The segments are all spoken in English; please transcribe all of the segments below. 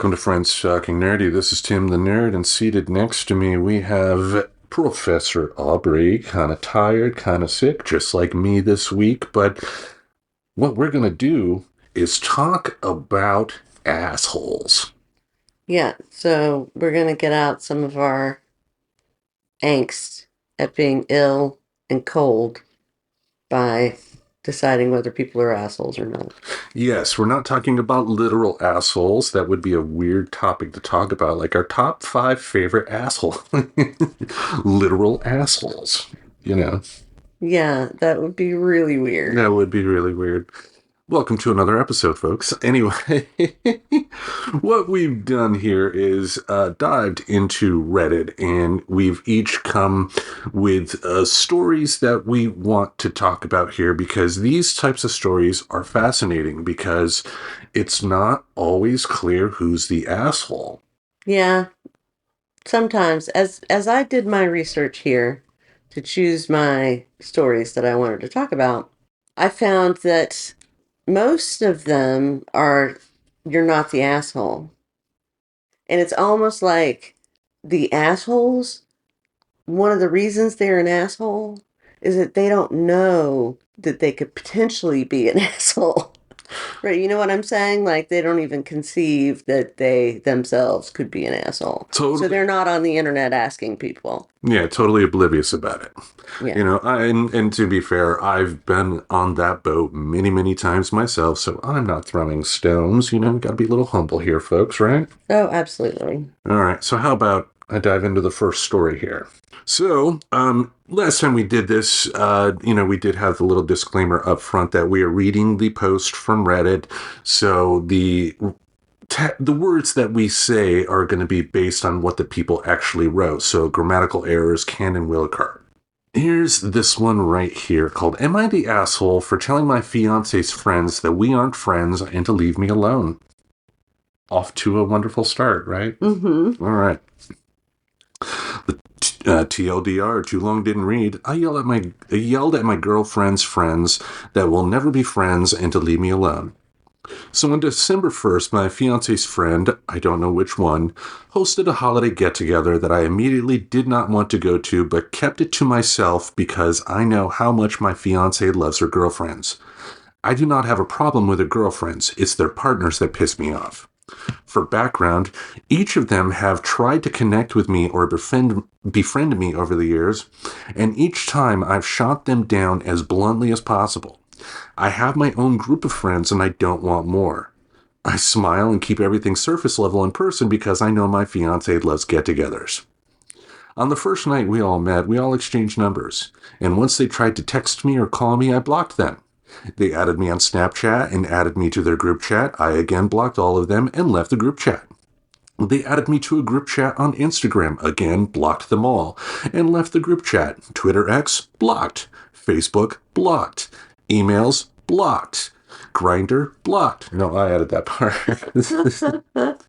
Welcome to Friends Talking Nerdy. This is Tim the Nerd, and seated next to me we have Professor Aubrey, kind of tired, kind of sick, just like me this week. But what we're going to do is talk about assholes. Yeah, so we're going to get out some of our angst at being ill and cold by deciding whether people are assholes or not. Yes, we're not talking about literal assholes. That would be a weird topic to talk about, like our top 5 favorite asshole. Literal assholes, you know. Yeah, that would be really weird. That would be really weird. Welcome to another episode, folks. Anyway, what we've done here is dived into Reddit, and we've each come with stories that we want to talk about here, because these types of stories are fascinating because it's not always clear who's the asshole. Yeah, sometimes, as I did my research here to choose my stories that I wanted to talk about, I found that most of them are, you're not the asshole. And it's almost like the assholes, one of the reasons they're an asshole is that they don't know that they could potentially be an asshole. Right, you know what I'm saying? Like, they don't even conceive that they themselves could be an asshole. Totally. So they're not on the internet asking people. Yeah, totally oblivious about it. Yeah. You know, and to be fair, I've been on that boat many, many times myself, so I'm not throwing stones. You know, we got to be a little humble here, folks, right? Oh, absolutely. All right, so how about I dive into the first story here? So, last time we did this, we did have the little disclaimer up front that we are reading the post from Reddit. So the words that we say are going to be based on what the people actually wrote. So grammatical errors can and will occur. Here's this one right here called, "Am I the asshole for telling my fiance's friends that we aren't friends and to leave me alone?" Off to a wonderful start, right? Mm-hmm. All right. TLDR, too long didn't read. I yelled at my girlfriend's friends that we'll never be friends and to leave me alone. So on December 1st, my fiance's friend, I don't know which one, hosted a holiday get-together that I immediately did not want to go to, but kept it to myself because I know how much my fiance loves her girlfriends. I do not have a problem with her girlfriends. It's their partners that piss me off. For background, each of them have tried to connect with me or befriend me over the years, and each time I've shot them down as bluntly as possible. I have my own group of friends and I don't want more. I smile and keep everything surface level in person because I know my fiance loves get-togethers. On the first night we all met, we all exchanged numbers, and once they tried to text me or call me, I blocked them. They added me on Snapchat and added me to their group chat. I again blocked all of them and left the group chat. They added me to a group chat on Instagram. Again, blocked them all and left the group chat. Twitter X, blocked. Facebook, blocked. Emails, blocked. Grindr, blocked. No, I added that part.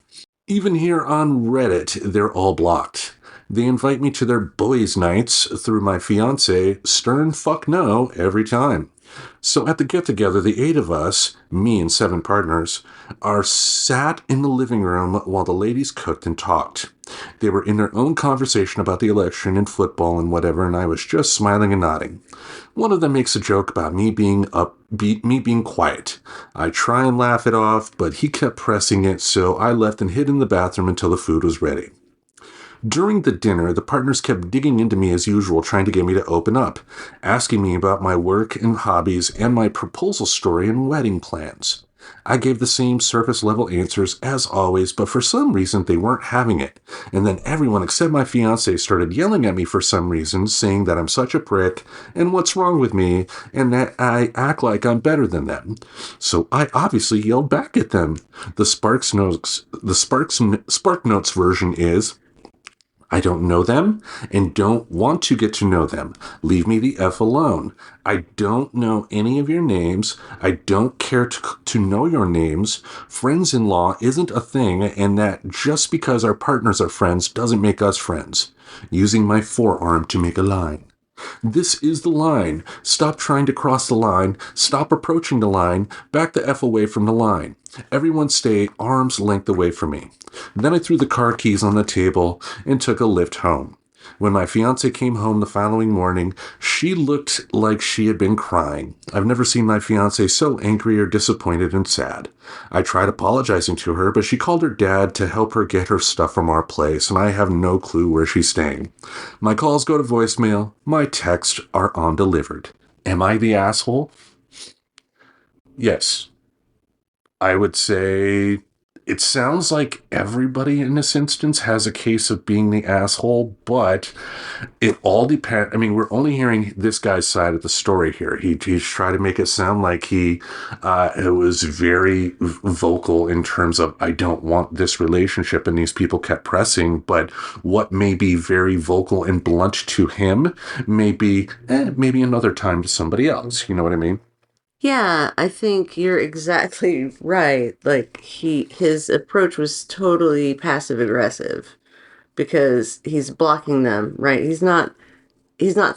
Even here on Reddit, they're all blocked. They invite me to their boys' nights through my fiance, stern fuck no, every time. So at the get-together, the 8 of us, me and 7 partners, are sat in the living room while the ladies cooked and talked. They were in their own conversation about the election and football and whatever, and I was just smiling and nodding. One of them makes a joke about me being quiet. I try and laugh it off, but he kept pressing it, so I left and hid in the bathroom until the food was ready. During the dinner, the partners kept digging into me as usual, trying to get me to open up, asking me about my work and hobbies and my proposal story and wedding plans. I gave the same surface-level answers as always, but for some reason they weren't having it. And then everyone except my fiancé started yelling at me for some reason, saying that I'm such a prick, and what's wrong with me, and that I act like I'm better than them. So I obviously yelled back at them. The Spark Notes version is, "I don't know them and don't want to get to know them. Leave me the F alone. I don't know any of your names. I don't care to know your names. Friends-in-law isn't a thing, and that just because our partners are friends doesn't make us friends." Using my forearm to make a line. This is the line. Stop trying to cross the line. Stop approaching the line. Back the F away from the line. Everyone stay arm's length away from me. Then I threw the car keys on the table and took a lift home. When my fiance came home the following morning, she looked like she had been crying. I've never seen my fiance so angry or disappointed and sad. I tried apologizing to her, but she called her dad to help her get her stuff from our place, and I have no clue where she's staying. My calls go to voicemail. My texts are undelivered. Am I the asshole? Yes. I would say it sounds like everybody in this instance has a case of being the asshole, but it all depends. I mean, we're only hearing this guy's side of the story here. He's trying to make it sound like he was very vocal in terms of, I don't want this relationship, and these people kept pressing. But what may be very vocal and blunt to him may be maybe another time to somebody else. You know what I mean? Yeah, I think you're exactly right. Like his approach was totally passive aggressive because he's blocking them, right? He's not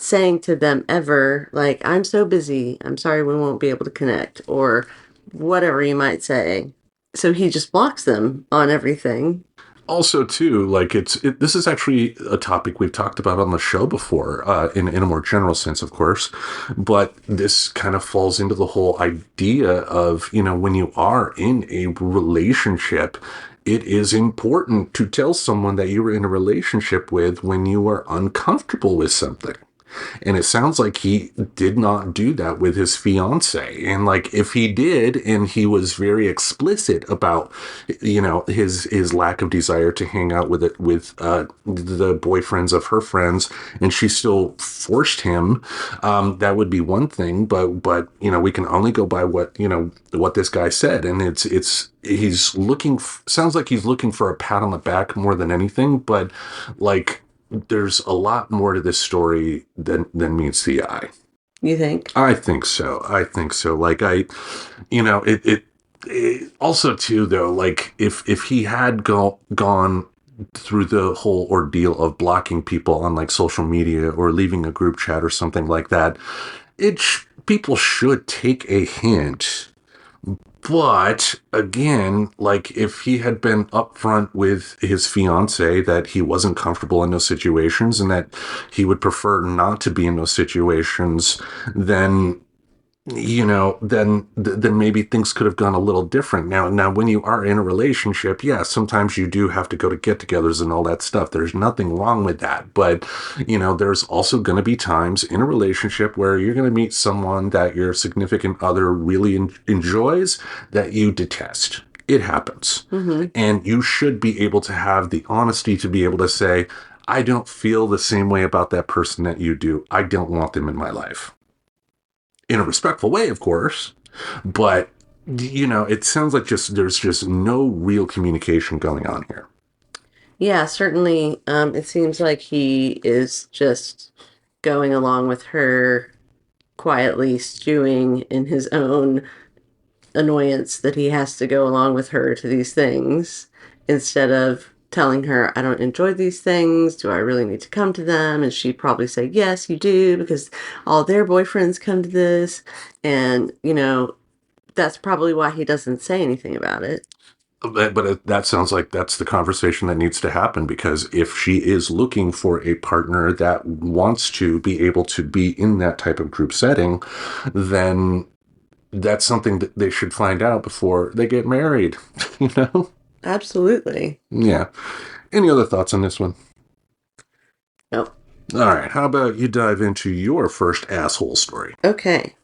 saying to them ever like, I'm so busy, I'm sorry we won't be able to connect, or whatever you might say. So he just blocks them on everything. Also, too, like this is actually a topic we've talked about on the show before, in a more general sense, of course. But this kind of falls into the whole idea of, when you are in a relationship, it is important to tell someone that you were in a relationship with when you are uncomfortable with something. And it sounds like he did not do that with his fiance. And like, if he did, and he was very explicit about, his lack of desire to hang out with the boyfriends of her friends, and she still forced him, that would be one thing. But we can only go by what this guy said, and he's looking. Sounds like he's looking for a pat on the back more than anything. But like, there's a lot more to this story than meets the eye. You think? I think so. Like, it also too, though, like if he had gone through the whole ordeal of blocking people on like social media or leaving a group chat or something like that, people should take a hint. But again, like, if he had been upfront with his fiance that he wasn't comfortable in those situations and that he would prefer not to be in those situations, then then maybe things could have gone a little different. Now, when you are in a relationship, yeah, sometimes you do have to go to get-togethers and all that stuff. There's nothing wrong with that. But, there's also going to be times in a relationship where you're going to meet someone that your significant other really enjoys that you detest. It happens. Mm-hmm. And you should be able to have the honesty to be able to say, I don't feel the same way about that person that you do. I don't want them in my life. In a respectful way, of course, but it sounds like there's just no real communication going on here. Yeah, certainly. It seems like he is just going along with her, quietly stewing in his own annoyance that he has to go along with her to these things, instead of telling her, I don't enjoy these things. Do I really need to come to them? And she'd probably say, yes, you do, because all their boyfriends come to this. And, that's probably why he doesn't say anything about it. But that sounds like that's the conversation that needs to happen, because if she is looking for a partner that wants to be able to be in that type of group setting, then that's something that they should find out before they get married, Absolutely. Yeah. Any other thoughts on this one? Nope. All right. How about you dive into your first asshole story? Okay.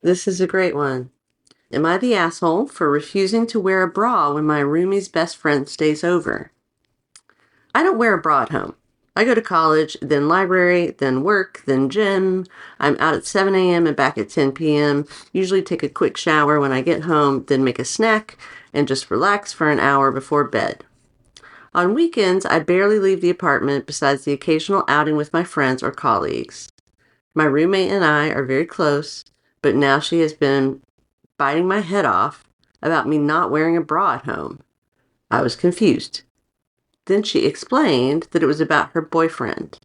This is a great one. Am I the asshole for refusing to wear a bra when my roomie's best friend stays over? I don't wear a bra at home. I go to college, then library, then work, then gym. I'm out at 7 a.m. and back at 10 p.m. Usually take a quick shower when I get home, then make a snack and just relax for an hour before bed. On weekends, I barely leave the apartment besides the occasional outing with my friends or colleagues. My roommate and I are very close, but now she has been biting my head off about me not wearing a bra at home. I was confused. Then she explained that it was about her boyfriend.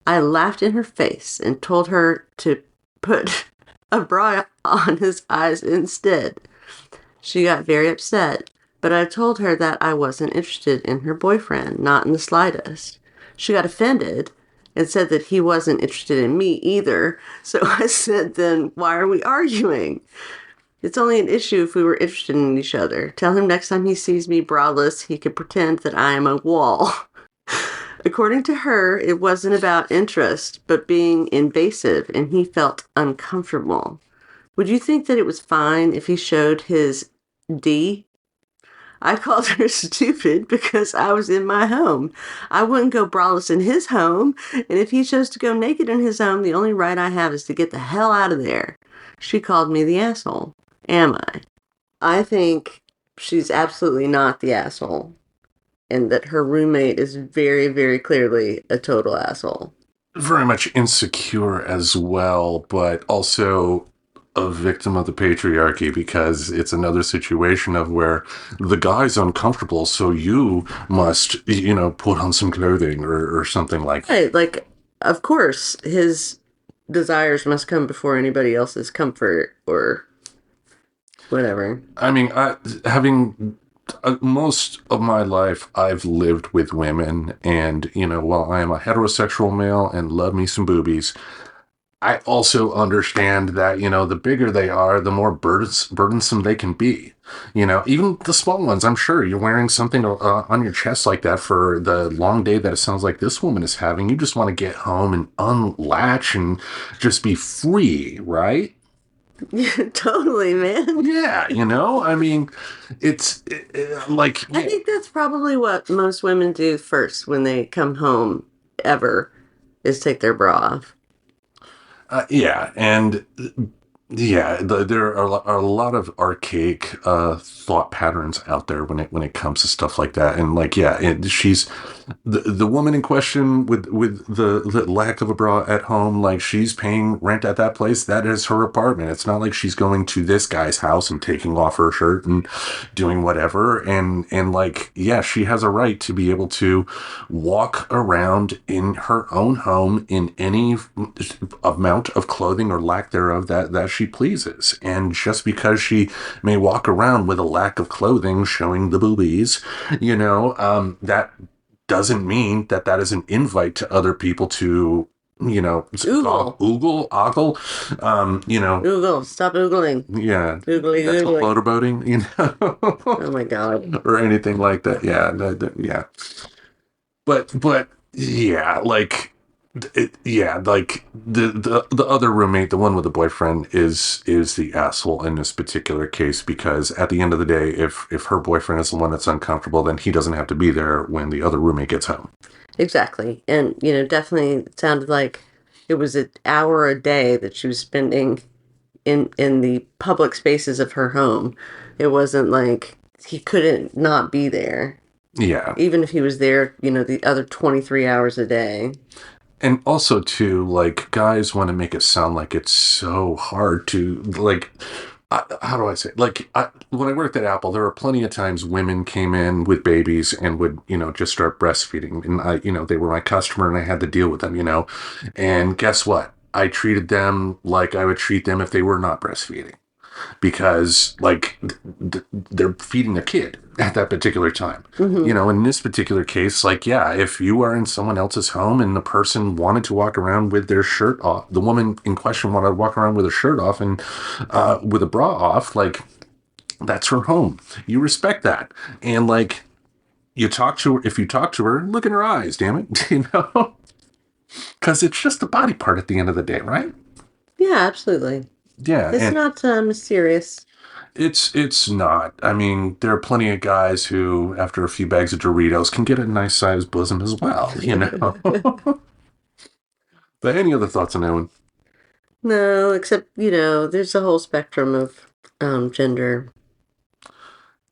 I laughed in her face and told her to put a bra on his eyes instead. She got very upset, but I told her that I wasn't interested in her boyfriend, not in the slightest. She got offended and said that he wasn't interested in me either. So I said, then why are we arguing? It's only an issue if we were interested in each other. Tell him next time he sees me braless, he can pretend that I am a wall. According to her, it wasn't about interest, but being invasive, and he felt uncomfortable. Would you think that it was fine if he showed his D? I called her stupid because I was in my home. I wouldn't go braless in his home, and if he chose to go naked in his home, the only right I have is to get the hell out of there. She called me the asshole. Am I? I think she's absolutely not the asshole, and that her roommate is very, very clearly a total asshole. Very much insecure as well, but also a victim of the patriarchy, because it's another situation of where the guy's uncomfortable, so you must, put on some clothing or something like that. Right, like, of course, his desires must come before anybody else's comfort or whatever. I mean, having most of my life, I've lived with women, and, while I am a heterosexual male and love me some boobies, I also understand that, the bigger they are, the more burdensome they can be. Even the small ones, I'm sure you're wearing something on your chest like that for the long day that it sounds like this woman is having. You just want to get home and unlatch and just be free, right? Yeah, totally, man. Yeah, I mean, it's like... I think that's probably what most women do first when they come home ever, is take their bra off. Yeah, and there are a lot of archaic thought patterns out there when it comes to stuff like that, and she's the woman in question with the lack of a bra at home. Like, she's paying rent at that place. That is her apartment. It's not like she's going to this guy's house and taking off her shirt and doing whatever. And she has a right to be able to walk around in her own home in any amount of clothing or lack thereof that she pleases. And just because she may walk around with a lack of clothing showing the boobies, that doesn't mean that is an invite to other people to, ogle, Oogle, stop oogling. Yeah. Oogly, That's oogly. motorboating, Oh my God. or anything like that. Yeah. Yeah. But yeah, the other roommate, the one with the boyfriend, is the asshole in this particular case, because at the end of the day, if her boyfriend is the one that's uncomfortable, then he doesn't have to be there when the other roommate gets home. Exactly. And, definitely it sounded like it was an hour a day that she was spending in the public spaces of her home. It wasn't like he couldn't not be there. Yeah. Even if he was there, the other 23 hours a day. And also, too, guys want to make it sound like it's so hard to, how do I say it? When I worked at Apple, there were plenty of times women came in with babies and would, just start breastfeeding. And they were my customer and I had to deal with them, And guess what? I treated them like I would treat them if they were not breastfeeding. Because they're feeding a kid at that particular time. Mm-hmm. In this particular case, if you are in someone else's home and the person wanted to walk around with their shirt off, the woman in question wanted to walk around with her shirt off and with a bra off, that's her home. You respect that. And you talk to her, if you talk to her, look in her eyes, damn it, because it's just a body part at the end of the day, right? Yeah, absolutely. Yeah, it's not mysterious. It's not. I mean, there are plenty of guys who, after a few bags of Doritos, can get a nice sized bosom as well, But any other thoughts on that one? No, except, there's a whole spectrum of gender.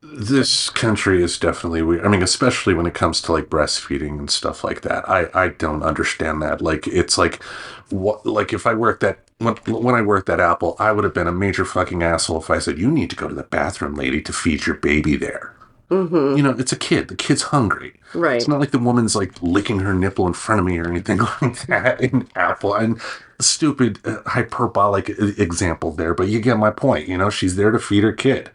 This country is definitely weird. I mean, especially when it comes to breastfeeding and stuff like that. I don't understand that. It's what, if I worked at, when I worked at Apple, I would have been a major fucking asshole if I said, you need to go to the bathroom, lady, to feed your baby there. Mm-hmm. It's a kid. The kid's hungry. It's Right. not like the woman's like licking her nipple in front of me or anything like that in Apple. And stupid hyperbolic example there, but you get my point. She's there to feed her kid.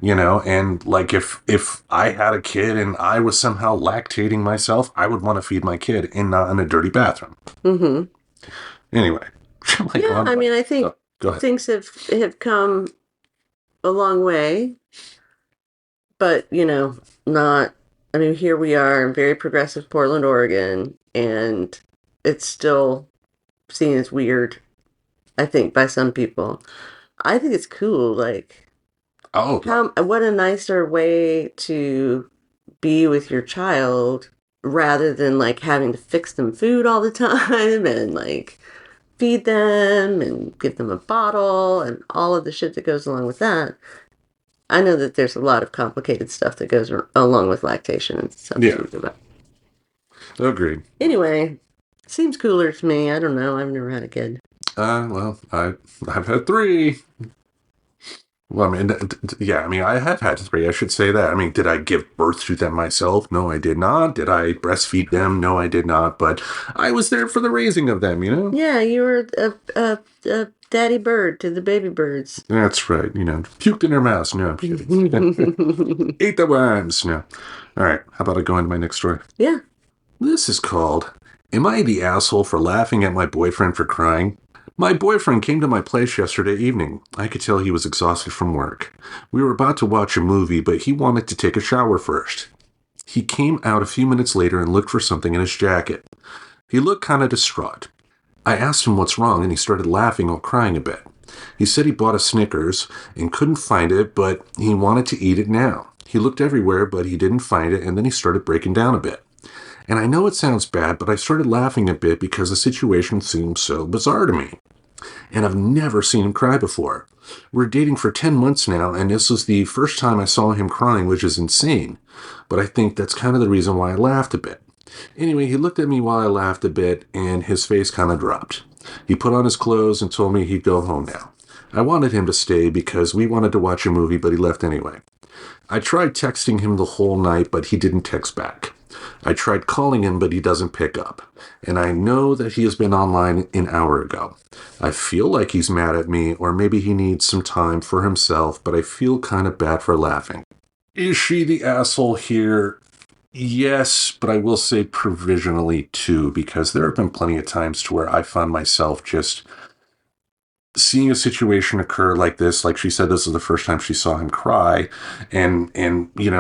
And like if I had a kid and I was somehow lactating myself, I would want to feed my kid and not in a dirty bathroom. Mm-hmm. Anyway, like Yeah, I mean, I think go ahead. things have come a long way, but not. I mean, here we are in very progressive Portland, Oregon, and it's still seen as weird, I think, by some people. I think it's cool. Like, Oh, what a nicer way to be with your child rather than like having to fix them food all the time and like feed them and give them a bottle and all of the shit that goes along with that. I know that there's a lot of complicated stuff that goes along with lactation and stuff. yeah, But agreed. anyway, seems cooler to me. I don't know. I've never had a kid. Well, I've had three. Well, I mean, yeah, I mean, I have had three. I should say that. I mean, did I give birth to them myself? No, I did not. Did I breastfeed them? No, I did not. But I was there for the raising of them, Yeah, you were a daddy bird to the baby birds. That's right. Puked in their mouths. No, I'm kidding. Ate the worms. No. All right. How about I go into my next story? Yeah. This is called, Am I the Asshole for Laughing at My Boyfriend for Crying? My boyfriend came to my place yesterday evening. I could tell he was exhausted from work. We were about to watch a movie, but he wanted to take a shower first. He came out a few minutes later and looked for something in his jacket. He looked kind of distraught. I asked him what's wrong, and he started laughing while crying a bit. He said he bought a Snickers and couldn't find it, but he wanted to eat it now. He looked everywhere, but he didn't find it, and then he started breaking down a bit. And I know it sounds bad, but I started laughing a bit because the situation seemed so bizarre to me. And I've never seen him cry before. We're dating for 10 months now, and this was the first time I saw him crying, which is insane. But I think that's kind of the reason why I laughed a bit. Anyway, he looked at me while I laughed a bit, and his face kind of dropped. He put on his clothes and told me he'd go home now. I wanted him to stay because we wanted to watch a movie, but he left anyway. I tried texting him the whole night, but he didn't text back. I tried calling him, but he doesn't pick up. And I know that he has been online an hour ago. I feel like he's mad at me, or maybe he needs some time for himself, but I feel kind of bad for laughing. Is she the asshole here? Yes, but I will say provisionally too, because there have been plenty of times to where I found myself just seeing a situation occur like this. Like she said, this is the first time she saw him cry, and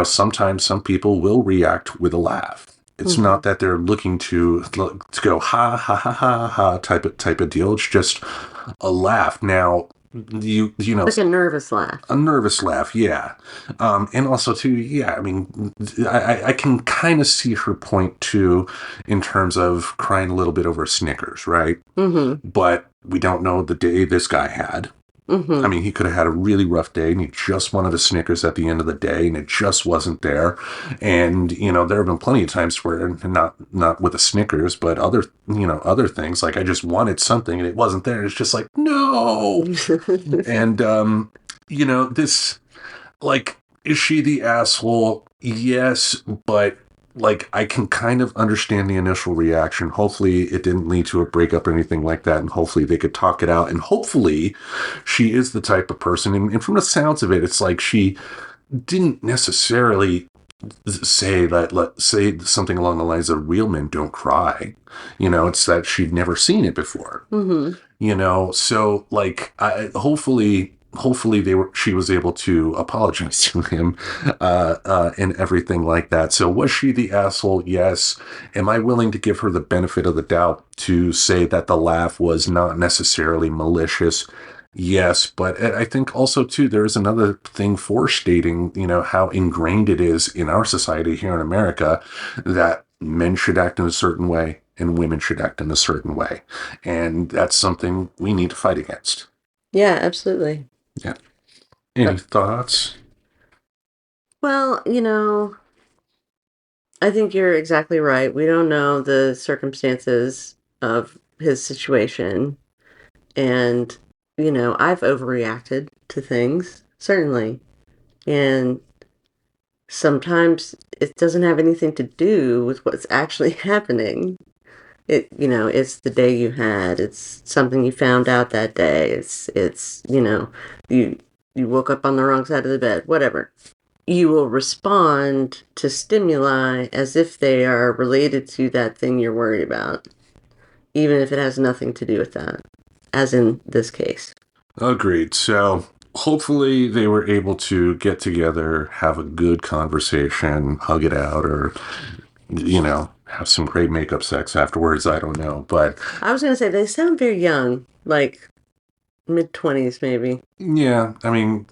sometimes some people will react with a laugh. It's not that they're looking to go ha ha ha ha ha type of deal. It's just a laugh. Now, Like a nervous laugh. a nervous laugh, yeah. And also too, yeah, I mean, I can kind of see her point too, in terms of crying a little bit over Snickers, right? Mm-hmm. But we don't know the day this guy had. Mm-hmm. I mean, he could have had a really rough day and he just wanted a Snickers at the end of the day and it just wasn't there. And, there have been plenty of times where, not with a Snickers, but other things, like I just wanted something and it wasn't there. It's just like, no. And, this, like, is she the asshole? Yes, but like I can kind of understand the initial reaction. Hopefully it didn't lead to a breakup or anything like that. And hopefully they could talk it out. And hopefully she is the type of person. And from the sounds of it, it's like she didn't necessarily say say something along the lines of real men don't cry. It's that she'd never seen it before. Mm-hmm. So like hopefully she was able to apologize to him and everything like that. So was she the asshole? Yes. Am I willing to give her the benefit of the doubt to say that the laugh was not necessarily malicious? Yes, but I think also too there is another thing for stating, how ingrained it is in our society here in America that men should act in a certain way and women should act in a certain way. And that's something we need to fight against. Yeah, absolutely. Yeah. Any thoughts? Well, I think you're exactly right. We don't know the circumstances of his situation. And, I've overreacted to things, certainly. And Sometimes it doesn't have anything to do with what's actually happening. It's the day you had. It's something you found out that day. You you woke up on the wrong side of the bed, whatever. You will respond to stimuli as if they are related to that thing you're worried about, even if it has nothing to do with that, as in this case. Agreed. So hopefully they were able to get together, have a good conversation, hug it out, or, have some great makeup sex afterwards. I don't know. But I was going to say, they sound very young, like mid-20s maybe. yeah, I mean,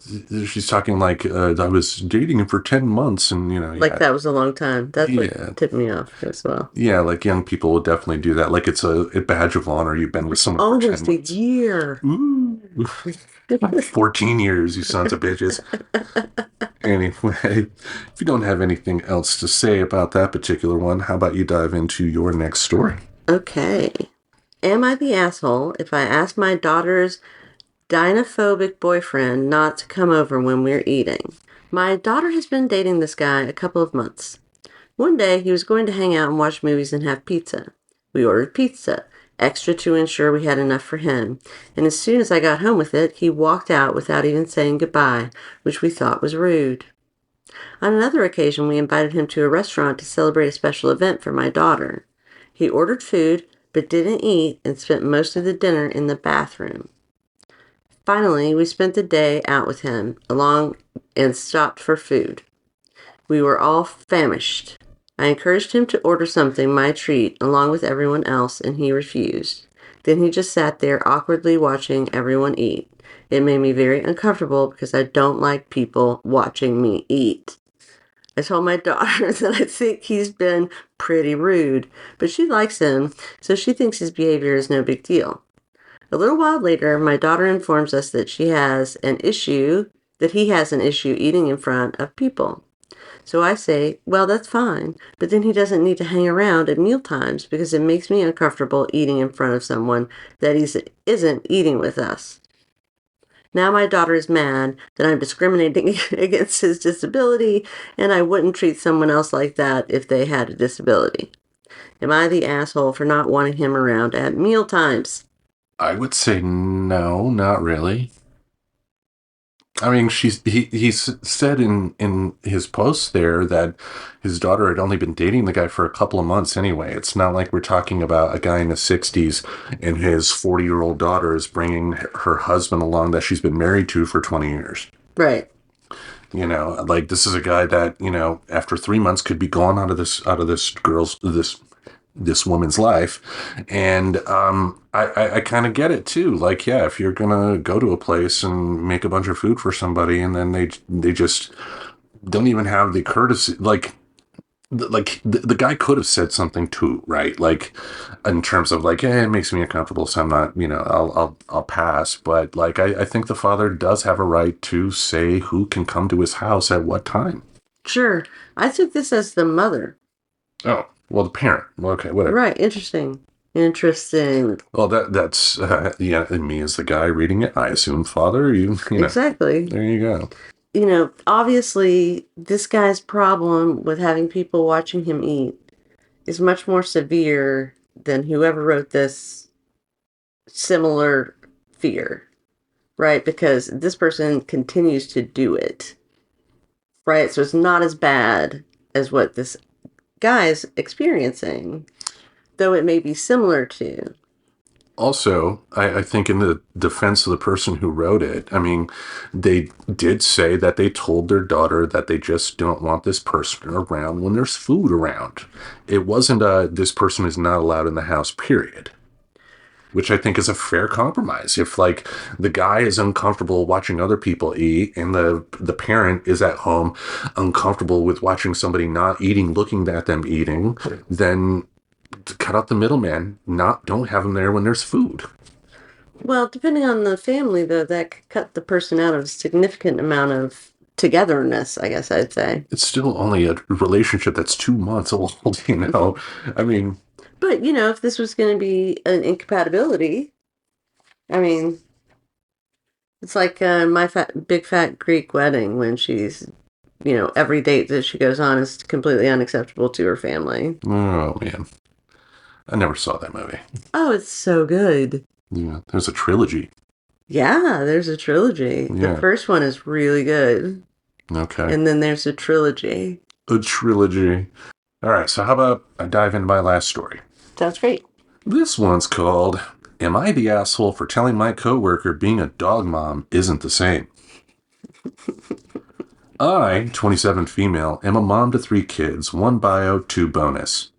she's talking like I was dating him for 10 months and, Like that was a long time. That's yeah. what tipped me off as well. Yeah, like young people would definitely do that. Like it's a badge of honor. You've been with someone for 10 Almost a months. year. Ooh. 14 years, you sons of bitches. Anyway, if you don't have anything else to say about that particular one, how about you dive into your next story? Okay. Am I the asshole if I ask my daughter's dynaphobic boyfriend not to come over when we're eating? My daughter has been dating this guy a couple of months. One day, he was going to hang out and watch movies and have pizza. We ordered pizza, extra to ensure we had enough for him, and as soon as I got home with it, he walked out without even saying goodbye, which we thought was rude. On another occasion, we invited him to a restaurant to celebrate a special event for my daughter. He ordered food, but didn't eat and spent most of the dinner in the bathroom. Finally, we spent the day out with him along and stopped for food. We were all famished. I encouraged him to order something, my treat, along with everyone else, and he refused. Then he just sat there awkwardly watching everyone eat. It made me very uncomfortable because I don't like people watching me eat. I told my daughter that I think he's been pretty rude, but she likes him, so she thinks his behavior is no big deal. A little while later, my daughter informs us that he has an issue eating in front of people. So I say, well, that's fine, but then he doesn't need to hang around at meal times because it makes me uncomfortable eating in front of someone that isn't eating with us. Now my daughter is mad that I'm discriminating against his disability, and I wouldn't treat someone else like that if they had a disability. Am I the asshole for not wanting him around at meal times? I would say no, not really. I mean, he's said in his post there that his daughter had only been dating the guy for a couple of months anyway. It's not like we're talking about a guy in his 60s and his 40-year-old daughter is bringing her husband along that she's been married to for 20 years. Right. Like this is a guy that, after 3 months could be gone out of this woman's life. And I kind of get it too. Like, yeah, if you're gonna go to a place and make a bunch of food for somebody and then they just don't even have the courtesy, the guy could have said something too, right? Like in terms of like, hey, it makes me uncomfortable, so I'm not, I'll pass. But like I think the father does have a right to say who can come to his house at what time. Sure. I took this as the mother. Oh, well, the parent. Okay, whatever. Right. Interesting. Well, that's me as the guy reading it. I assume father. You know. Exactly. There you go. Obviously, this guy's problem with having people watching him eat is much more severe than whoever wrote this similar fear, right? Because this person continues to do it, right? So it's not as bad as what this guy's experiencing, though it may be similar to. Also, I think in the defense of the person who wrote it, I mean, they did say that they told their daughter that they just don't want this person around when there's food around. It wasn't this person is not allowed in the house, period. Which I think is a fair compromise. If like the guy is uncomfortable watching other people eat and the parent is at home uncomfortable with watching somebody not eating, looking at them eating, then cut out the middleman. Don't have them there when there's food. Well, depending on the family, though, that could cut the person out of a significant amount of togetherness, I guess I'd say. It's still only a relationship that's 2 months old, I mean... But, if this was going to be an incompatibility, I mean, it's like my big fat Greek wedding when she's every date that she goes on is completely unacceptable to her family. Oh, man. I never saw that movie. Oh, it's so good. Yeah, there's a trilogy. Yeah, there's a trilogy. Yeah. The first one is really good. Okay. And then there's a trilogy. A trilogy. All right, so how about I dive into my last story? Sounds great. This one's called, Am I the Asshole for Telling My Coworker Being a Dog Mom Isn't the Same? I, 27 female, am a mom to 3 kids, 1 bio, 2 bonus.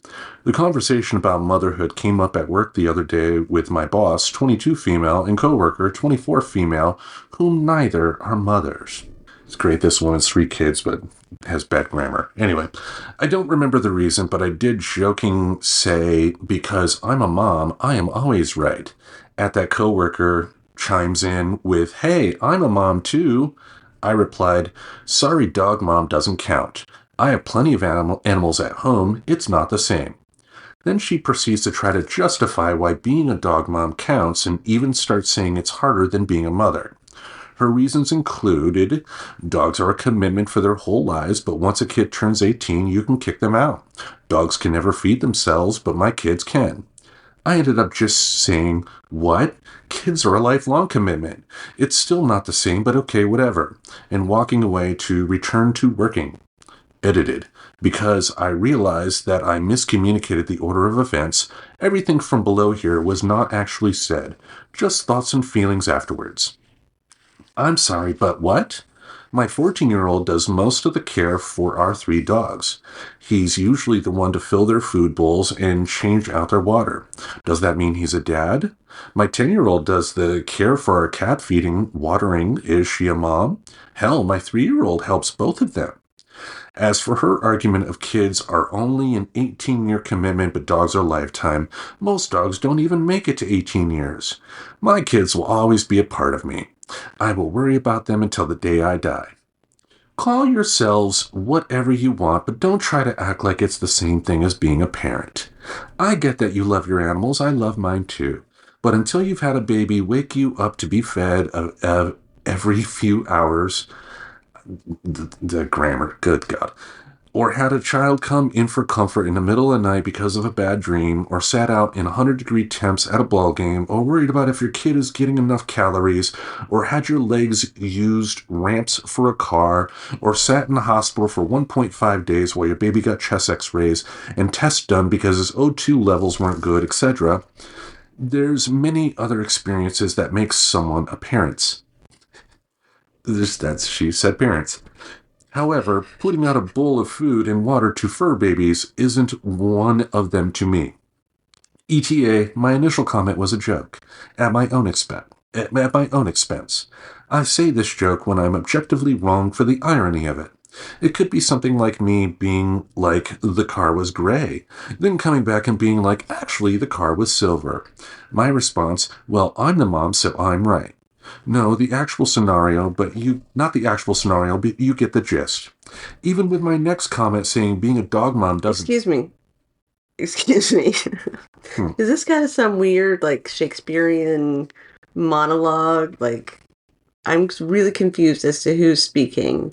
The conversation about motherhood came up at work the other day with my boss, 22 female, and coworker, 24 female, whom neither are mothers. It's great this woman's 3 kids, but has bad grammar. Anyway, I don't remember the reason, but I did joking say, because I'm a mom, I am always right. At that coworker chimes in with, hey, I'm a mom too. I replied, sorry, dog mom doesn't count. I have plenty of animals at home. It's not the same. Then she proceeds to try to justify why being a dog mom counts and even starts saying it's harder than being a mother. Her reasons included, dogs are a commitment for their whole lives, but once a kid turns 18, you can kick them out. Dogs can never feed themselves, but my kids can. I ended up just saying, what? Kids are a lifelong commitment. It's still not the same, but okay, whatever. And walking away to return to working. Edited. Because I realized that I miscommunicated the order of events, everything from below here was not actually said, just thoughts and feelings afterwards. I'm sorry, but what? My 14-year-old does most of the care for our 3 dogs. He's usually the one to fill their food bowls and change out their water. Does that mean he's a dad? My 10-year-old does the care for our cat feeding, watering. Is she a mom? Hell, my 3-year-old helps both of them. As for her argument of kids are only an 18-year commitment but dogs are lifetime, most dogs don't even make it to 18 years. My kids will always be a part of me. I will worry about them until the day I die. Call yourselves whatever you want, but don't try to act like it's the same thing as being a parent. I get that you love your animals. I love mine too. But until you've had a baby wake you up to be fed every few hours, the grammar, good God, or had a child come in for comfort in the middle of the night because of a bad dream, or sat out in 100-degree temps at a ball game, or worried about if your kid is getting enough calories, or had your legs used ramps for a car, or sat in the hospital for 1.5 days while your baby got chest x-rays and tests done because his O2 levels weren't good, etc. There's many other experiences that make someone a parent. She said parents. However, putting out a bowl of food and water to fur babies isn't one of them to me. ETA, my initial comment was a joke, at my own expense. I say this joke when I'm objectively wrong for the irony of it. It could be something like me being like, the car was gray, then coming back and being like, actually, the car was silver. My response, well, I'm the mom, so I'm right. No, the actual scenario, not the actual scenario, but you get the gist. Even with my next comment saying being a dog mom doesn't... Excuse me. Is this kind of some weird, like, Shakespearean monologue? Like, I'm really confused as to who's speaking.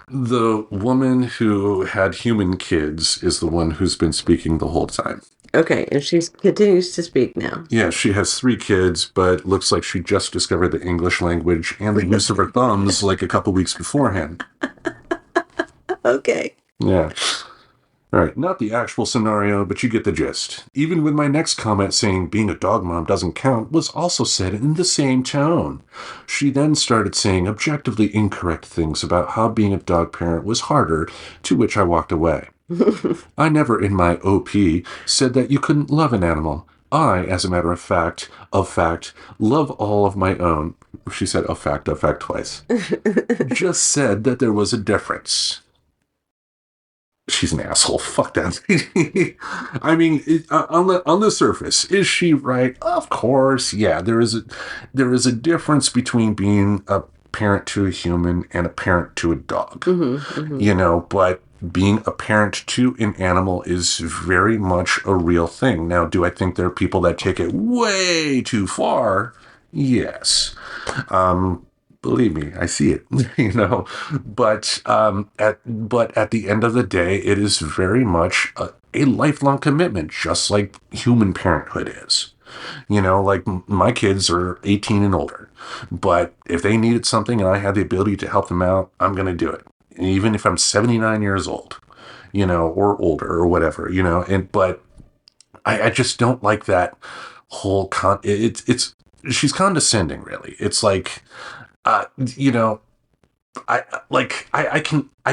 The woman who had human kids is the one who's been speaking the whole time. Okay, and she continues to speak now. Yeah, she has 3 kids, but looks like she just discovered the English language and the use of her thumbs like a couple weeks beforehand. Okay. Yeah. All right, not the actual scenario, but you get the gist. Even with my next comment saying being a dog mom doesn't count was also said in the same tone. She then started saying objectively incorrect things about how being a dog parent was harder, to which I walked away. I never in my OP said that you couldn't love an animal. I, as a matter of fact, love all of my own. She said of fact twice. Just said that there was a difference. She's an asshole. Fuck that. I mean, on the surface, is she right? Of course. Yeah, there is a difference between being a parent to a human and a parent to a dog. But being a parent to an animal is very much a real thing. Now, do I think there are people that take it way too far? Yes. Believe me, I see it. But at the end of the day, it is very much a lifelong commitment, just like human parenthood is. Like my kids are 18 and older, but if they needed something and I had the ability to help them out, I'm going to do it. And even if I'm 79 years old, or older or whatever, but I just don't like that whole it's she's condescending, really. It's like, uh, you know, I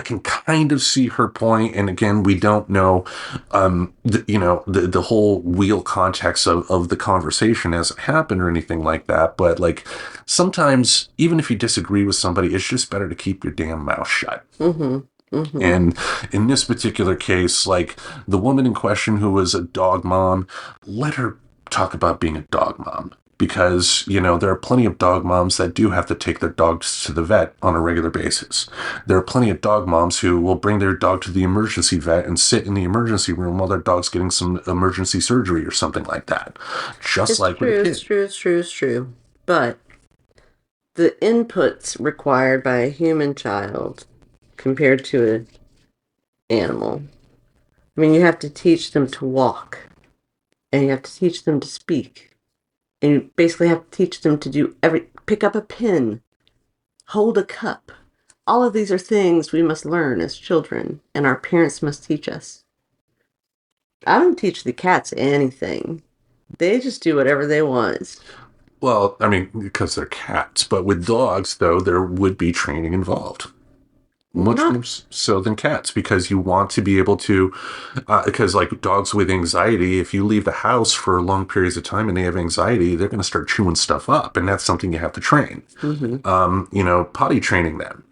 can kind of see her point, and again, we don't know, the whole real context of the conversation as it happened or anything like that. But like, sometimes even if you disagree with somebody, it's just better to keep your damn mouth shut. Mm-hmm. Mm-hmm. And in this particular case, like the woman in question who was a dog mom, let her talk about being a dog mom. Because, there are plenty of dog moms that do have to take their dogs to the vet on a regular basis. There are plenty of dog moms who will bring their dog to the emergency vet and sit in the emergency room while their dog's getting some emergency surgery or something like that. Just It's like true, with a it's kid. true, it's true, it's true. But the inputs required by a human child compared to an animal. I mean, you have to teach them to walk, and you have to teach them to speak, and you basically have to teach them to pick up a pen, hold a cup. All of these are things we must learn as children, and our parents must teach us. I don't teach the cats anything. They just do whatever they want. Well, I mean, because they're cats. But with dogs, though, there would be training involved. Much Not more so than cats, because you want to be able to, because like dogs with anxiety, if you leave the house for long periods of time and they have anxiety, they're going to start chewing stuff up, and that's something you have to train. mm-hmm. Potty training them.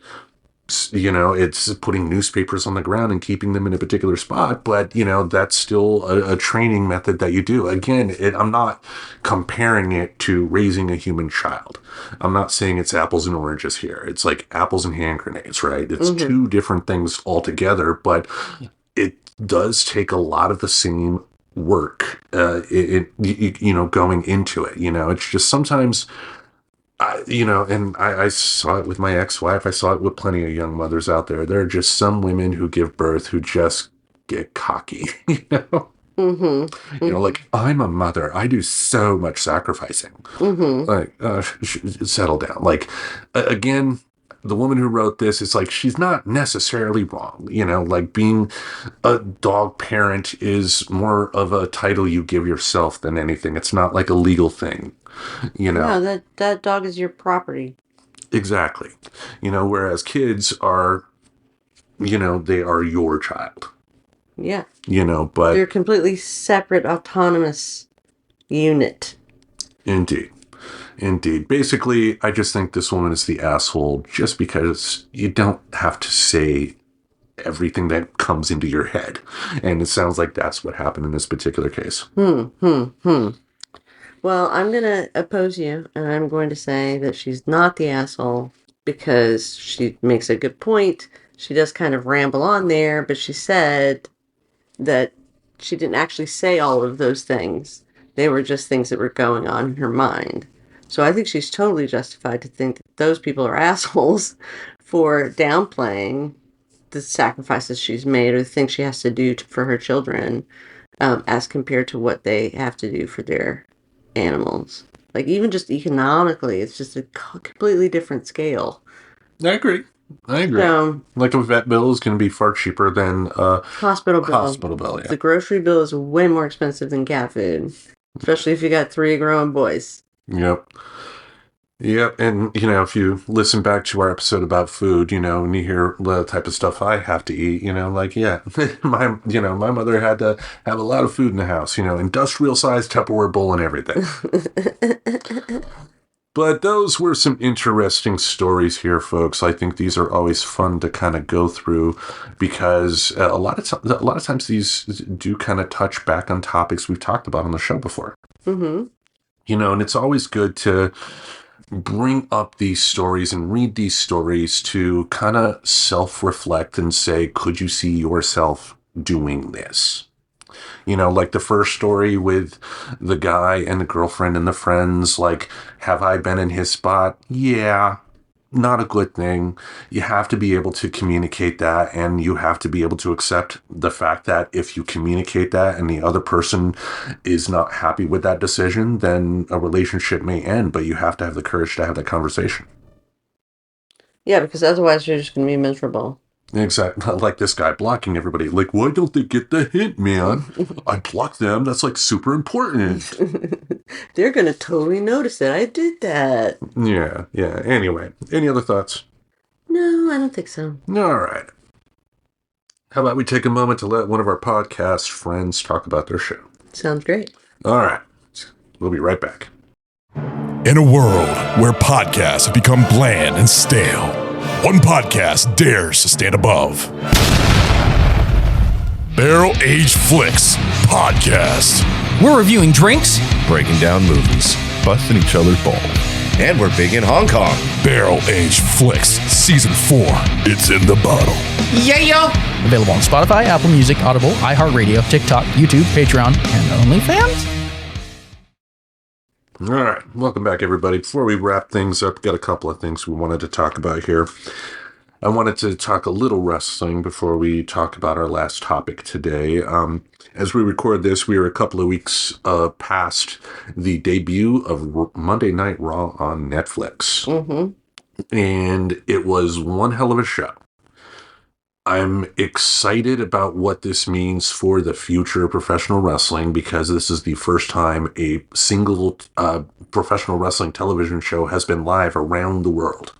It's putting newspapers on the ground and keeping them in a particular spot, but that's still a training method that you do. Again, I'm not comparing it to raising a human child. I'm not saying it's apples and oranges here. It's like apples and hand grenades, right? It's Mm-hmm. two different things altogether, but it does take a lot of the same work, going into it. It's just sometimes, and I saw it with my ex-wife. I saw it with plenty of young mothers out there. There are just some women who give birth who just get cocky, Mm-hmm. like, I'm a mother. I do so much sacrificing. Mm-hmm. Like, settle down. Like, again, the woman who wrote this, it's like, she's not necessarily wrong. Like being a dog parent is more of a title you give yourself than anything. It's not like a legal thing, No, that dog is your property. Exactly. Whereas kids are, they are your child, Yeah. but They're a completely separate, autonomous unit. indeed. Indeed. Basically, I just think this woman is the asshole just because you don't have to say everything that comes into your head. And it sounds like that's what happened in this particular case. Well, I'm going to oppose you, and I'm going to say that she's not the asshole because she makes a good point. She does kind of ramble on there, but she said that she didn't actually say all of those things. They were just things that were going on in her mind. So I think she's totally justified to think that those people are assholes for downplaying the sacrifices she's made or the things she has to do for her children, as compared to what they have to do for their animals. Like, even just economically, it's just a completely different scale. I agree. So, Like a vet bill is going to be far cheaper than a hospital bill. hospital bill. Yeah. The grocery bill is way more expensive than cat food, especially if you got 3 growing boys. Yep. Yep. And, if you listen back to our episode about food, and you hear the type of stuff I have to eat, like, yeah, my mother had to have a lot of food in the house, industrial sized Tupperware bowl and everything. But those were some interesting stories here, folks. I think these are always fun to kind of go through because a lot of times these do kind of touch back on topics we've talked about on the show before. Mm-hmm. And it's always good to bring up these stories and read these stories to kind of self-reflect and say, could you see yourself doing this? Like the first story with the guy and the girlfriend and the friends, like, have I been in his spot? Yeah. not a good thing. You have to be able to communicate that, and you have to be able to accept the fact that if you communicate that and the other person is not happy with that decision, then a relationship may end, but you have to have the courage to have that conversation. Yeah, because otherwise you're just going to be miserable. Exactly. Like this guy blocking everybody. Like, why don't they get the hint, man? I blocked them. That's like super important. They're going to totally notice it. I did that. Yeah. Anyway, any other thoughts? No, I don't think so. All right. How about we take a moment to let one of our podcast friends talk about their show? Sounds great. All right. We'll be right back. In a world where podcasts have become bland and stale, one podcast dares to stand above. Barrel Aged Flicks Podcast. We're reviewing drinks, breaking down movies, busting each other's balls. And we're big in Hong Kong. Barrel Aged Flicks Season 4. It's in the bottle. Yeah. Available on Spotify, Apple Music, Audible, iHeartRadio, TikTok, YouTube, Patreon, and OnlyFans. All right. Welcome back, everybody. Before we wrap things up, got a couple of things we wanted to talk about here. I wanted to talk a little wrestling before we talk about our last topic today. As we record this, we are a couple of weeks past the debut of Monday Night Raw on Netflix. Mm-hmm. And it was one hell of a show. I'm excited about what this means for the future of professional wrestling, because this is the first time a single professional wrestling television show has been live around the world.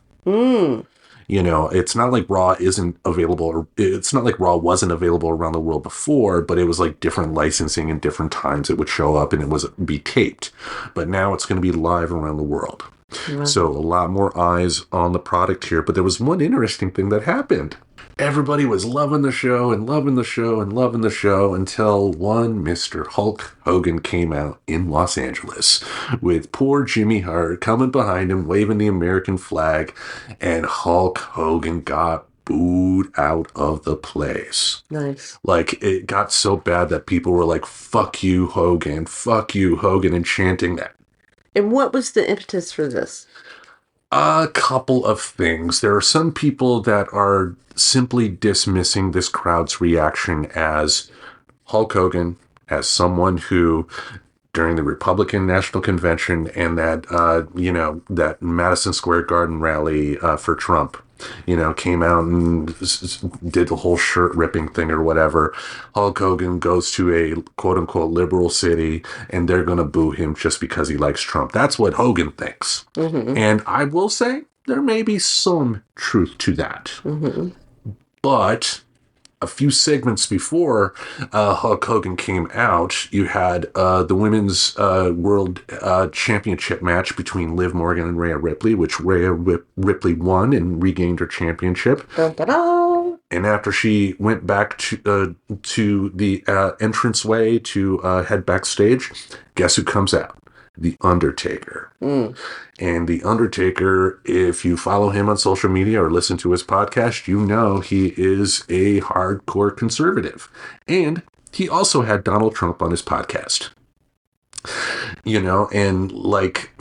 You know, it's not like Raw isn't available, or it's not like Raw wasn't available around the world before, but it was like different licensing and different times it would show up and it was be taped. But now it's going to be live around the world. Wow. So a lot more eyes on the product here. But there was one interesting thing that happened. Everybody was loving the show and loving the show and loving the show until one Mr. Hulk Hogan came out in Los Angeles with poor Jimmy Hart coming behind him, waving the American flag, and Hulk Hogan got booed out of the place. Nice. Like, it got so bad that people were like, fuck you, Hogan, and chanting that. And what was the impetus for this? A couple of things. There are some people that are simply dismissing this crowd's reaction as Hulk Hogan, as someone who, during the Republican National Convention and that, that Madison Square Garden rally for Trump, came out and did the whole shirt ripping thing or whatever. Hulk Hogan goes to a quote unquote liberal city and they're going to boo him just because he likes Trump. That's what Hogan thinks. Mm-hmm. And I will say there may be some truth to that. Mm-hmm. But a few segments before Hulk Hogan came out, you had the Women's World Championship match between Liv Morgan and Rhea Ripley, which Rhea Ripley won and regained her championship. Da-da-da. And after she went back to the entranceway to head backstage, guess who comes out? The Undertaker. And The Undertaker, if you follow him on social media or listen to his podcast, you know he is a hardcore conservative. And he also had Donald Trump on his podcast. And like,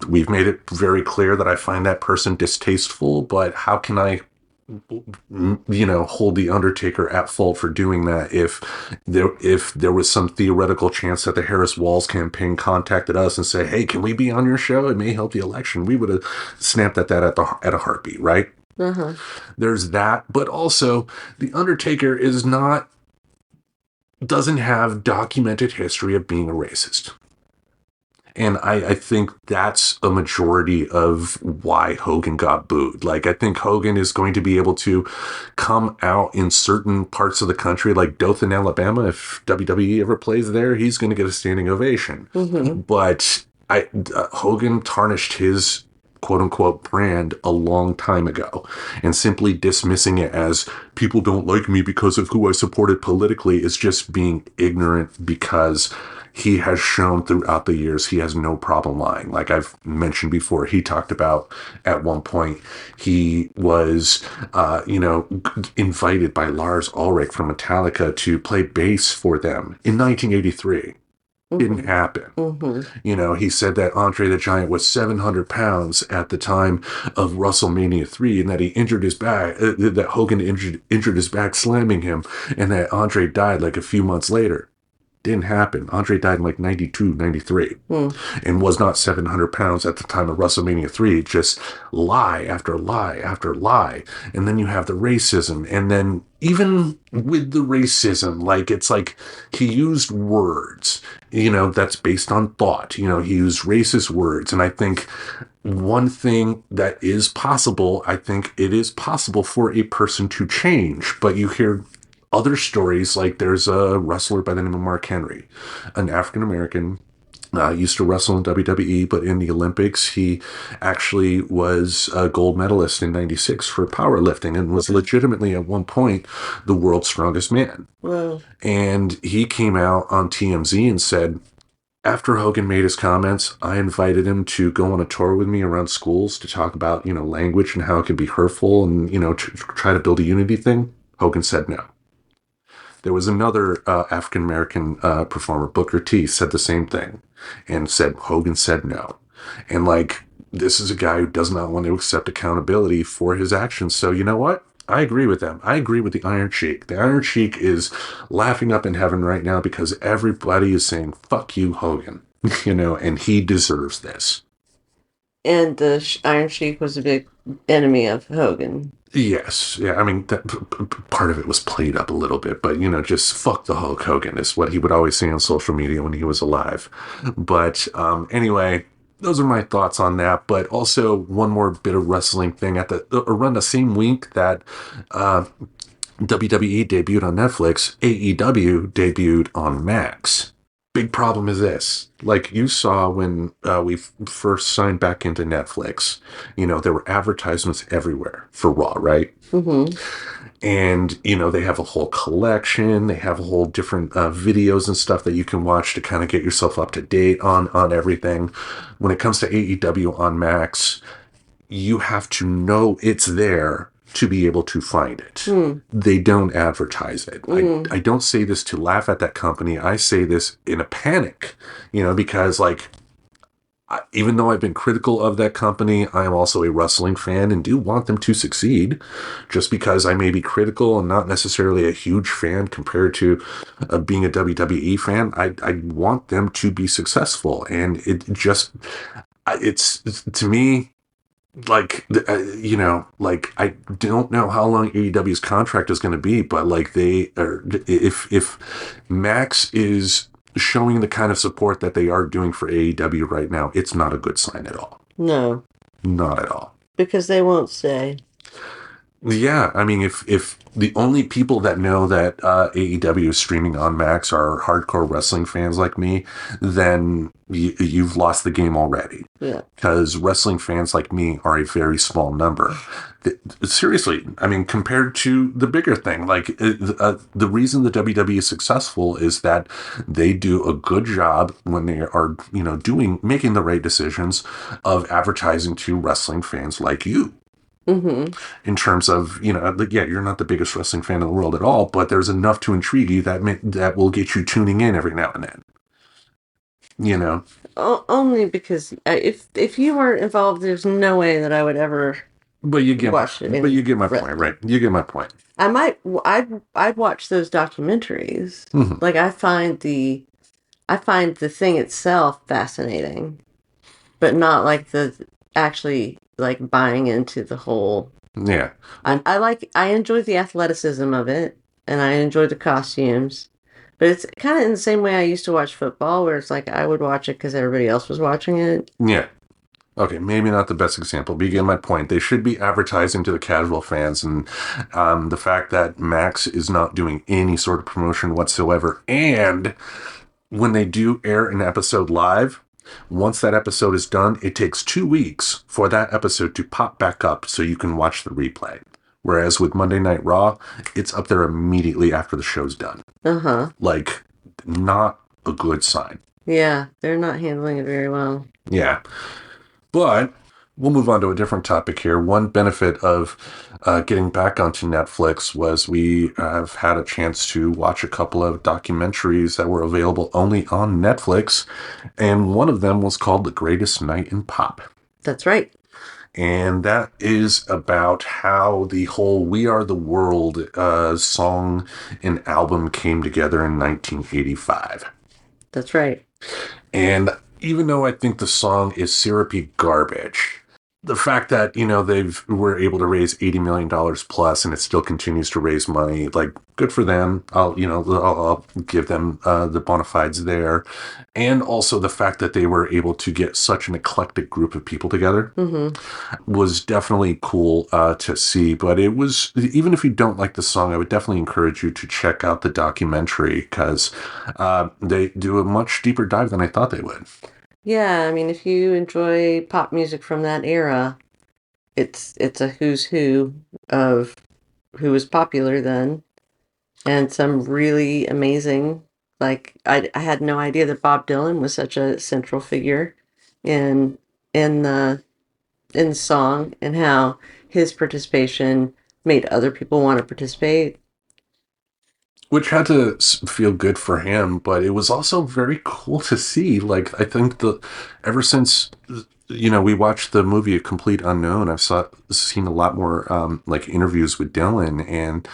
we've made it very clear that I find that person distasteful, but how can I hold the Undertaker at fault for doing that if there was some theoretical chance that the Harris Walls campaign contacted us and say, hey, can we be on your show? It may help the election. We would have snapped at that at a heartbeat, right? Uh-huh. There's that, but also the Undertaker doesn't have documented history of being a racist. And I think that's a majority of why Hogan got booed. Like, I think Hogan is going to be able to come out in certain parts of the country, like Dothan, Alabama. If WWE ever plays there, he's going to get a standing ovation. Mm-hmm. But Hogan tarnished his quote-unquote brand a long time ago, and simply dismissing it as people don't like me because of who I supported politically is just being ignorant, because he has shown throughout the years he has no problem lying. Like I've mentioned before, he talked about at one point he was, invited by Lars Ulrich from Metallica to play bass for them in 1983. Didn't happen. You know, he said that Andre the Giant was 700 pounds at the time of WrestleMania 3 and that he injured his back, that Hogan injured his back slamming him, and that Andre died like a few months later. Didn't happen. Andre died in like 92, 93 and was not 700 pounds at the time of WrestleMania 3. Just lie after lie after lie. And then you have the racism. And then even with the racism, like it's like he used words, you know, that's based on thought. You know, he used racist words. And I think one thing that is possible, I think it is possible for a person to change. But you hear other stories, like there's a wrestler by the name of Mark Henry, an African-American, used to wrestle in WWE, but in the Olympics, he actually was a gold medalist in 96 for powerlifting and was legitimately at one point the world's strongest man. Wow. And he came out on TMZ and said, after Hogan made his comments, I invited him to go on a tour with me around schools to talk about, you know, language and how it can be hurtful and, you know, to try to build a unity thing. Hogan said no. There was another African-American performer, Booker T, said the same thing and said Hogan said no. And like, this is a guy who does not want to accept accountability for his actions. So you know what? I agree with them. I agree with the Iron Sheik. The Iron Sheik is laughing up in heaven right now because everybody is saying, fuck you, Hogan, you know, and he deserves this. And the Iron Sheik was a big enemy of Hogan. Yes. Yeah. I mean, part of it was played up a little bit, but, you know, just fuck the Hulk Hogan is what he would always say on social media when he was alive. But anyway, those are my thoughts on that. But also one more bit of wrestling thing around the same week that WWE debuted on Netflix, AEW debuted on Max. Big problem is this. Like you saw when we first signed back into Netflix, you know, there were advertisements everywhere for Raw, right? And, you know, they have a whole collection. They have a whole different videos and stuff that you can watch to kind of get yourself up to date on everything. When it comes to AEW on Max, you have to know it's there to be able to find it. They don't advertise it. I don't say this to laugh at that company. I say this in a panic, you know, because like, even though I've been critical of that company, I am also a wrestling fan and do want them to succeed. Just because I may be critical and not necessarily a huge fan compared to being a WWE fan, I want them to be successful. And it's to me, like, you know, like, I don't know how long AEW's contract is going to be, but like they are, if Max is showing the kind of support that they are doing for AEW right now, it's not a good sign at all. No. Not at all. Because they won't say. Yeah, I mean, if the only people that know that AEW is streaming on Max are hardcore wrestling fans like me, then you've lost the game already. Yeah. Because wrestling fans like me are a very small number. Seriously, I mean, compared to the bigger thing, like the reason the WWE is successful is that they do a good job when they are, you know, making the right decisions of advertising to wrestling fans like you. In terms of, you know, yeah, you're not the biggest wrestling fan in the world at all, but there's enough to intrigue you that will get you tuning in every now and then. You know, only because if you weren't involved, there's no way that I would ever. But you get watch it. But you get my point, right? You get my point. I'd watch those documentaries. Like I find the thing itself fascinating, but not like the actually like buying into the whole. Yeah. I enjoy the athleticism of it, and I enjoy the costumes. But it's kind of in the same way I used to watch football, where it's like I would watch it because everybody else was watching it. Yeah. Okay, maybe not the best example, but you get my point. They should be advertising to the casual fans, and the fact that Max is not doing any sort of promotion whatsoever. And when they do air an episode live, once that episode is done, it takes 2 weeks for that episode to pop back up so you can watch the replay. Whereas with Monday Night Raw, it's up there immediately after the show's done. Like, not a good sign. Yeah, they're not handling it very well. Yeah. But We'll move on to a different topic here. One benefit of getting back onto Netflix was we have had a chance to watch a couple of documentaries that were available only on Netflix, and one of them was called The Greatest Night in Pop. That's right. And that is about how the whole We Are the World song and album came together in 1985. That's right. And even though I think the song is syrupy garbage, the fact that, they were able to raise $80 million plus and it still continues to raise money, like, good for them. I'll give them the bona fides there. And also the fact that they were able to get such an eclectic group of people together was definitely cool to see. But it was, even if you don't like the song, I would definitely encourage you to check out the documentary because they do a much deeper dive than I thought they would. Yeah, I mean, if you enjoy pop music from that era, it's a who's who of who was popular then, and some really amazing. Like I had no idea that Bob Dylan was such a central figure in the song and how his participation made other people want to participate. Which had to feel good for him, but it was also very cool to see. Like, I think ever since, we watched the movie A Complete Unknown, I've seen a lot more, interviews with Dylan. And,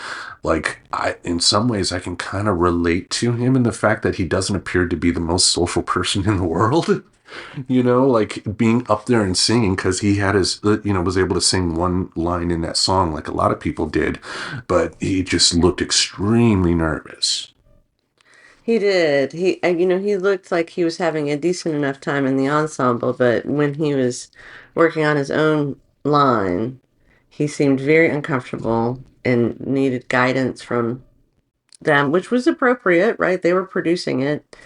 in some ways, I can kind of relate to him in the fact that he doesn't appear to be the most social person in the world. Being up there and singing, because he had his, was able to sing one line in that song like a lot of people did, but he just looked extremely nervous. He did. He looked like he was having a decent enough time in the ensemble, but when he was working on his own line, he seemed very uncomfortable and needed guidance from them, which was appropriate, right? They were producing it.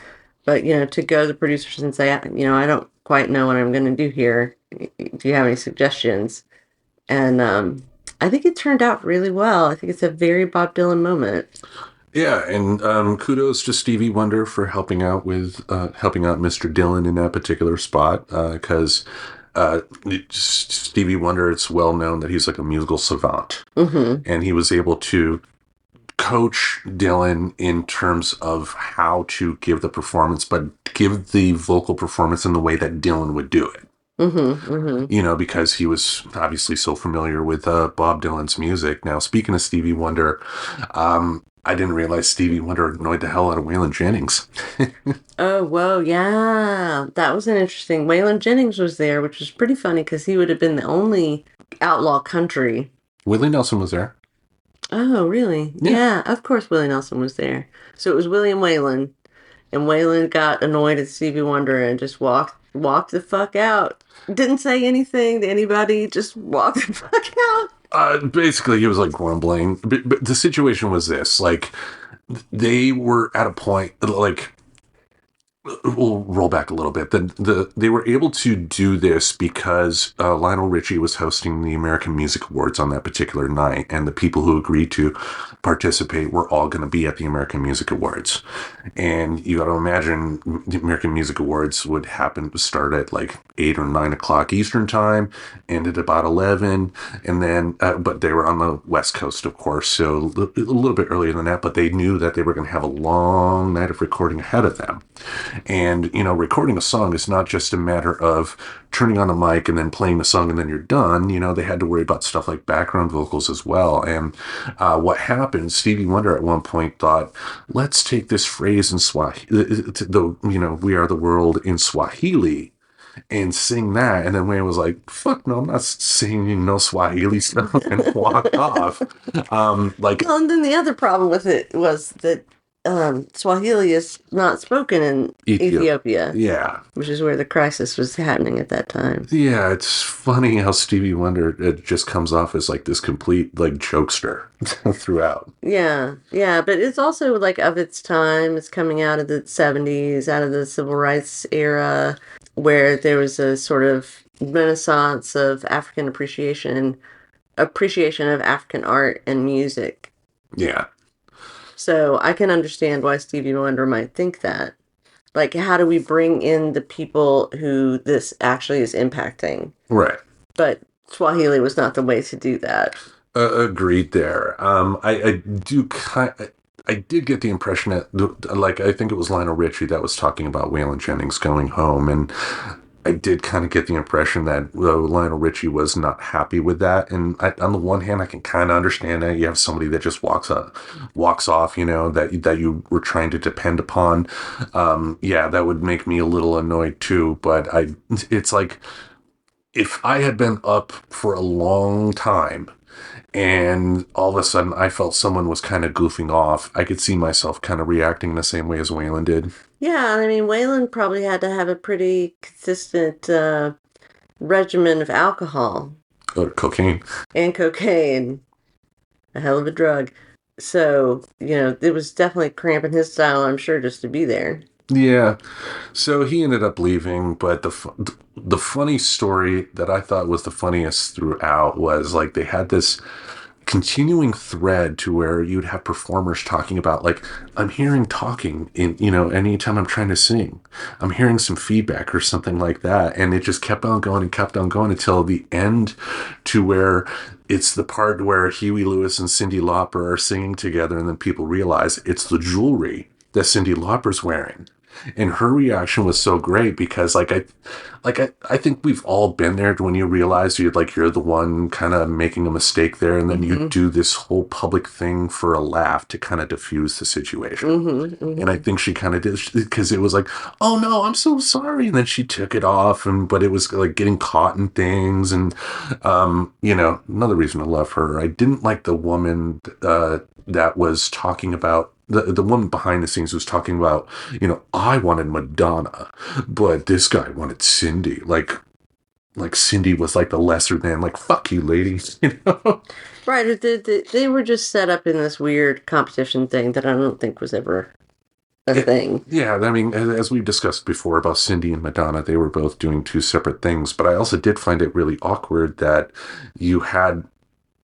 But, to go to the producers and say, I don't quite know what I'm going to do here. Do you have any suggestions? And I think it turned out really well. I think it's a very Bob Dylan moment. Yeah, and kudos to Stevie Wonder for helping out Mr. Dylan in that particular spot, because Stevie Wonder, it's well known that he's like a musical savant, and he was able to coach Dylan in terms of how to give the performance, but give the vocal performance in the way that Dylan would do it. Because he was obviously so familiar with Bob Dylan's music. Now, speaking of Stevie Wonder, I didn't realize Stevie Wonder annoyed the hell out of Waylon Jennings. Oh, whoa, yeah. That was an interesting. Waylon Jennings was there, which was pretty funny because he would have been the only outlaw country. Willie Nelson was there. Oh, really? Yeah, of course Willie Nelson was there. So it was Willie and Waylon. And Waylon got annoyed at Stevie Wonder and just walked the fuck out. Didn't say anything to anybody, just walked the fuck out. Basically, he was like grumbling. But the situation was this: they were at a point we'll roll back a little bit. They were able to do this because Lionel Richie was hosting the American Music Awards on that particular night, and the people who agreed to participate were all going to be at the American Music Awards. And you got to imagine the American Music Awards would start at 8 or 9 o'clock Eastern time, ended about 11, and then but they were on the West Coast, of course, so a little bit earlier than that. But they knew that they were going to have a long night of recording ahead of them. And, recording a song is not just a matter of turning on a mic and then playing the song and then you're done. They had to worry about stuff like background vocals as well. And what happened, Stevie Wonder at one point thought, let's take this phrase in Swahili, We Are the World in Swahili, and sing that. And then Wayne was like, fuck no, I'm not singing no Swahili stuff, and walked off. Well, and then the other problem with it was that Swahili is not spoken in Ethiopia. Yeah. Which is where the crisis was happening at that time. Yeah, it's funny how Stevie Wonder, it just comes off as this complete jokester throughout. Yeah, but it's also of its time. It's coming out of the 70s, out of the civil rights era, where there was a sort of renaissance of African appreciation of African art and music. Yeah. So I can understand why Stevie Wonder might think that. How do we bring in the people who this actually is impacting? Right. But Swahili was not the way to do that. Agreed there. I did get the impression that, like, I think it was Lionel Richie that was talking about Waylon Jennings going home, and I did kind of get the impression that Lionel Richie was not happy with that. And on the one hand, I can kind of understand that you have somebody that just walks off, you know, that you were trying to depend upon. Yeah, that would make me a little annoyed too. But it's like, if I had been up for a long time and all of a sudden I felt someone was kind of goofing off, I could see myself kind of reacting the same way as Waylon did. Yeah, I mean, Waylon probably had to have a pretty consistent regimen of alcohol. Or cocaine. And cocaine. A hell of a drug. So, you know, it was definitely cramping his style, I'm sure, just to be there. Yeah. So he ended up leaving, but the funny story that I thought was the funniest throughout was, like, they had this continuing thread to where you'd have performers talking about, like, I'm hearing talking in, you know, anytime I'm trying to sing, I'm hearing some feedback or something like that. And it just kept on going and kept on going until the end, to where it's the part where Huey Lewis and Cyndi Lauper are singing together. And then people realize it's the jewelry that Cyndi Lauper's wearing. And her reaction was so great because, I think we've all been there when you realize you're the one kind of making a mistake there, and then you do this whole public thing for a laugh to kind of diffuse the situation. And I think she kind of did, because it was like, oh no, I'm so sorry, and then she took it off, but it was like getting caught in things, and you know, another reason I love her. I didn't like the woman that was talking about. The woman behind the scenes was talking about, you know, I wanted Madonna, but this guy wanted Cyndi. Like Cyndi was like the lesser than, like, fuck you, ladies, you know? Right. They were just set up in this weird competition thing that I don't think was ever a thing. Yeah, I mean, as we've discussed before about Cyndi and Madonna, they were both doing two separate things. But I also did find it really awkward that you had,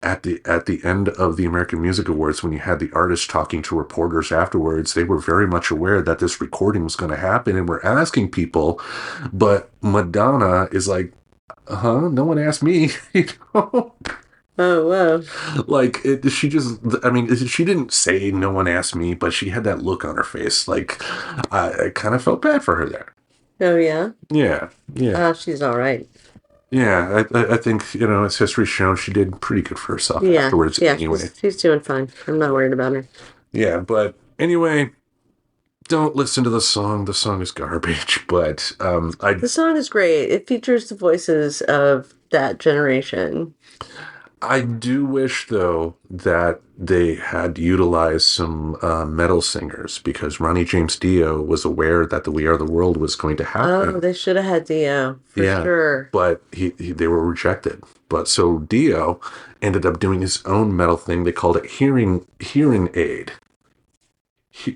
at the end of the American Music Awards, when you had the artists talking to reporters afterwards, they were very much aware that this recording was going to happen and were asking people, but Madonna is like, no one asked me, you know? Oh, wow. Like, she didn't say no one asked me, but she had that look on her face. Like, I kind of felt bad for her there. Oh, yeah? Yeah. She's all right. Yeah, I think, you know, as history's shown, she did pretty good for herself afterwards. Yeah, anyway. she's doing fine. I'm not worried about her. Yeah, but anyway, don't listen to the song. The song is garbage, but the song is great. It features the voices of that generation. I do wish, though, that they had utilized some metal singers, because Ronnie James Dio was aware that the We Are the World was going to happen. Oh, they should have had Dio, for sure. But they were rejected. But so Dio ended up doing his own metal thing. They called it Hearing Aid.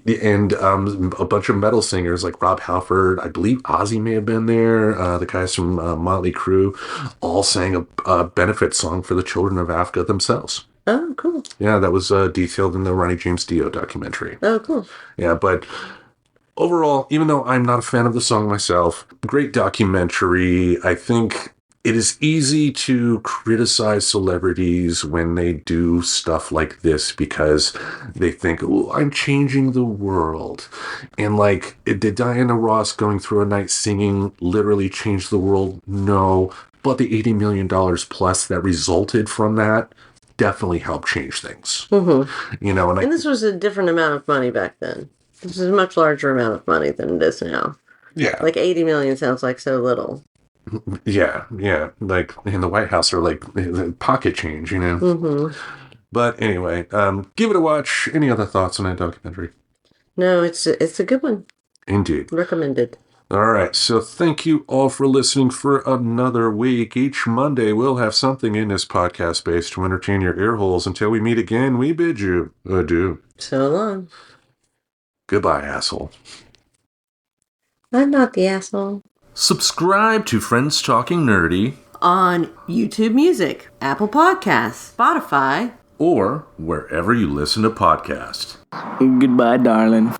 And a bunch of metal singers like Rob Halford, I believe Ozzy may have been there, the guys from Motley Crue, all sang a benefit song for the children of Africa themselves. Oh, cool. Yeah, that was detailed in the Ronnie James Dio documentary. Oh, cool. Yeah, but overall, even though I'm not a fan of the song myself, great documentary. I think it is easy to criticize celebrities when they do stuff like this because they think, oh, I'm changing the world. And like, did Diana Ross going through a night singing literally change the world? No. But the $80 million plus that resulted from that definitely helped change things. Mm-hmm. You know, and this was a different amount of money back then. This is a much larger amount of money than it is now. Yeah. Like 80 million sounds like so little. Yeah. Like in the White House, are like pocket change, you know? Mm-hmm. But anyway, give it a watch. Any other thoughts on that documentary? No, it's a good one. Indeed. Recommended. All right. So thank you all for listening for another week. Each Monday, we'll have something in this podcast space to entertain your ear holes. Until we meet again, we bid you adieu. So long. Goodbye, asshole. I'm not the asshole. Subscribe to Friends Talking Nerdy on YouTube Music, Apple Podcasts, Spotify, or wherever you listen to podcasts. Goodbye, darling.